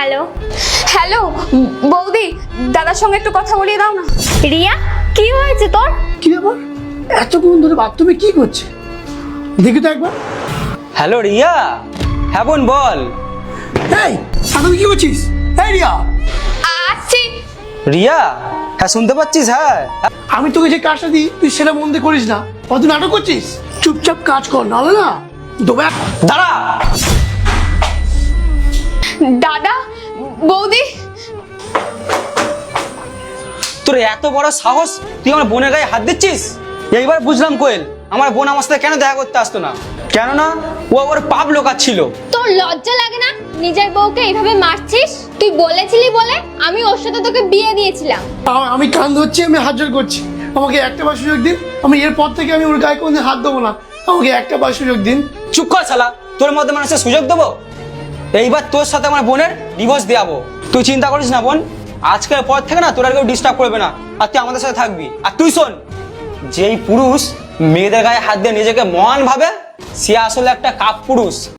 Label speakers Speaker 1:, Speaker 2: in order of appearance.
Speaker 1: Hello.
Speaker 2: Hello বৌদি, দাদার সঙ্গে একটু কথা বলিয়ে দাও না।
Speaker 1: রিয়া, কি হয়েছে তোর?
Speaker 3: কি ব্যাপার, এতক্ষণ ধরে বাথরুমে কি করছে দেখি তো একবার।
Speaker 4: হ্যালো রিয়া, হ্যাঁ বোন বল।
Speaker 3: এই এখন কি করছিস? এই রিয়া,
Speaker 2: আসছি।
Speaker 4: রিয়া, হ্যাঁ শুনতে পাচ্ছিস? হ্যাঁ
Speaker 3: আমি তোকে যে কাজটা দিই তুই সেটা মন দিয়ে করিস না, কত নাটক করছিস। চুপচাপ কাজ কর, নাহলে না তোকে
Speaker 4: দাঁড়া।
Speaker 2: দাদা, বৌদি,
Speaker 4: তোর এত বড় সাহস, তুই আমার বোনের গায়ে হাত দিচ্ছিস? এইবার বুঝলাম কোয়েল, আমার বোন আমার সাথে কেন দেখা করতে আসতো না। কেননা ও ওর পাপ লোকাচ্ছিল।
Speaker 1: তোর লজ্জা লাগে না নিজের বউকে এইভাবে মারছিস? তুই বলেছিলি বলে আমি ওর সাথে তোকে বিয়ে দিয়েছিলাম।
Speaker 3: আমি কান ধরছি, আমি হাত জোর করছি, আমাকে একটা বার সুযোগ দিন। আমি এরপর থেকে আমি ওর গায়ে কোনদিন হাত দেবো না, আমাকে একটা বার সুযোগ দিন।
Speaker 4: চুপ কর শালা, তোর মধ্যে মানুষের সুযোগ দেবো? এইবার তোর সাথে আমার বোনের ডিভোর্স দেওয়াবো। তুই চিন্তা করিস না বোন, আজকের পর থেকে না তোর আর কেউ ডিস্টার্ব করবে না, আর তুই আমাদের সাথে থাকবি। আর তুই শোন, যেই পুরুষ মেয়েদের গায়ে হাত দিয়ে নিজেকে মহান ভাবে, সে আসলে একটা কাপুরুষ।